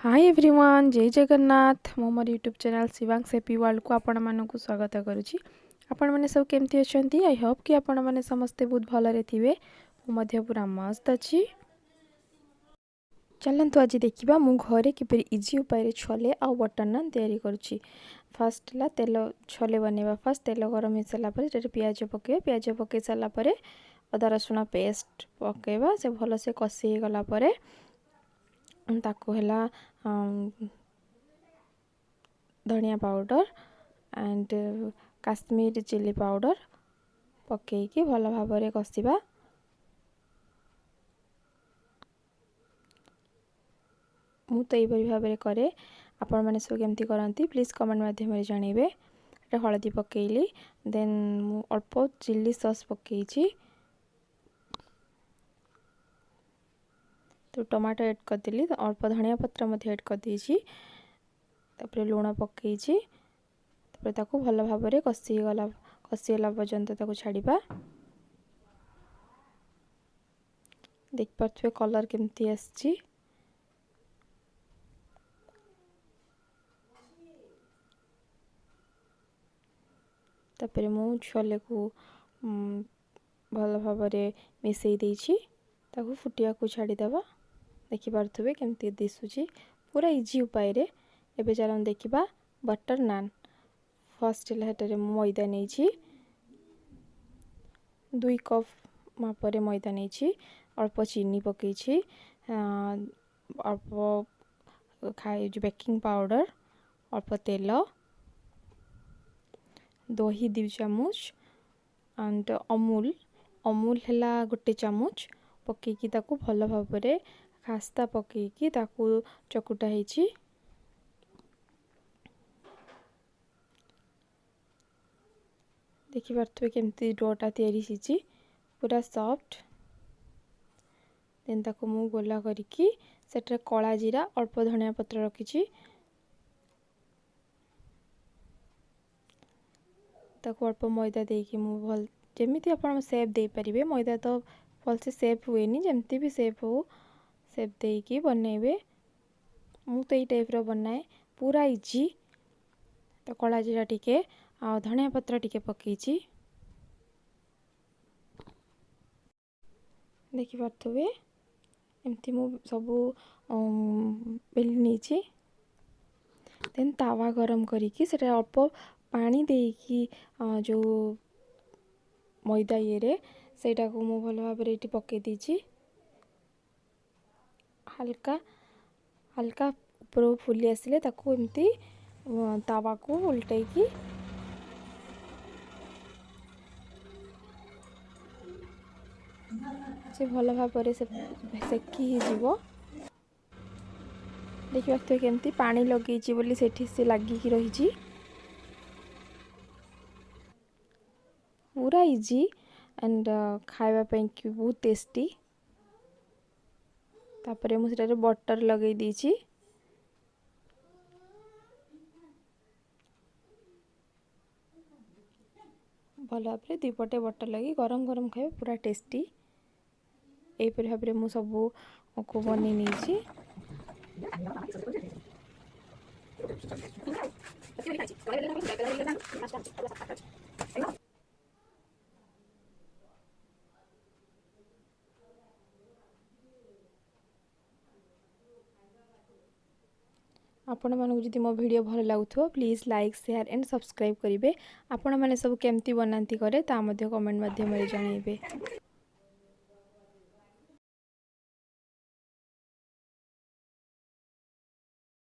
Hi everyone, जय जगन्नाथ। मो मोर YouTube channel Shivang happy world को आपण मानक स्वागत करुच्ची। आपण मैंने सब केमती अच्छा? आई होप कि आपण मैंने समस्ते बहुत भलरे थे। मुझे पूरा मस्त अच्छी। चलतु आज देखा मु घरे किपरि इजी उपाय छोले आ बटर नान तैयारी करुच्ची। फास्ट है तेल छोले बनवा। फास्ट तेल गरम हो सारापर पियाज पकईवा। पियाज पकई सारापर अदा रसुण पेस्ट पकईवा। से भल से कषि गलापर ताको है धनिया powder and Kashmir chilli powder पकईकी भल भाव कषिबा। मु तो यही भाव में करे। आपण मैंने सब केमती करती प्लीज कमेंट माध्यम जानवे। हलदी पकईली देन मु अल्प चिली सॉस पकईची। तो टमाटो ऐड करदेली। तो अल्प धनिया पत्र ऐड कर देछि। तापर लूण पकईची। तापर ताको भल भाव में कषिगला पर्यंत ताको छाड़िबा। देख पार्थिबे कलर केमती आछि। तापर मु छोले को भल भाव में मिसई देछि। ताको फुटिया को छाड़ीदेवा। देखि पार्थिबे केमती दिसुची। पूरा इजी उपाय रे। एबे चलन देखिबा बटर नान। फर्स्ट हेटरे मैदा नहीं 2 कप मापरे मैदा नहीं। अल्प चीनी पकईछि। अल्प खाए जो बेकिंग पाउडर अल्प तेल दही 2 चामच एंड अमूल है गोटे चामच पकईकी ताकू भल भाव में खास्ता पकईकी ताकू चकुटा ହେଇछि। देखि पार्थिबे केमती डोटा तैयारी होइछि पूरा सॉफ्ट। देन ताको मु गोला करिकी सेटरे कला जीरा अल्प धनिया पत्र रखिछि। ताको अल्प मैदा देकी मु भल जेमिति आपण शेप दे परिबे। मैदा तो भल से शेप हुएनी। जेमती भी शेप हो शेप देकी बनैबे। मु तो ये टाइप रो बनाए पूरा इजी। तो कला जीरा टिके आ धनिया पत्र टिके पकईची। देखि पार्थिबे एमती मु सबू बेली नीची। देन तावा गरम करिकी सेटा अल्प पानी देकी जो मैदा ये सेटा को मु भल भाव में पकई दीची। हल्का हल्का ऊपर फुली आसिले ताको एमती तावा को उल्टाई से भल भाव से सेकी हो। देखिए पार्थिबे केमती पानी लगेची बोली सेठी से लागिकी रही। पूरा इजी एंड खाइबा ପାଇଁ कि बहुत टेस्टी। तापरे मु सेटारे बटर लगई दीची। भल भाव में 2 पटे बटर लगी गरम गरम खाइबा पूरा टेस्टी। यही भाव में मु सबू को बनी नीची। आपण मानक जदि मो वीडियो भल लागुथो please like share and subscribe करेंगे। आपण मैंने सब केमती बनाती करे ता कमेंट माध्यम जानइबे।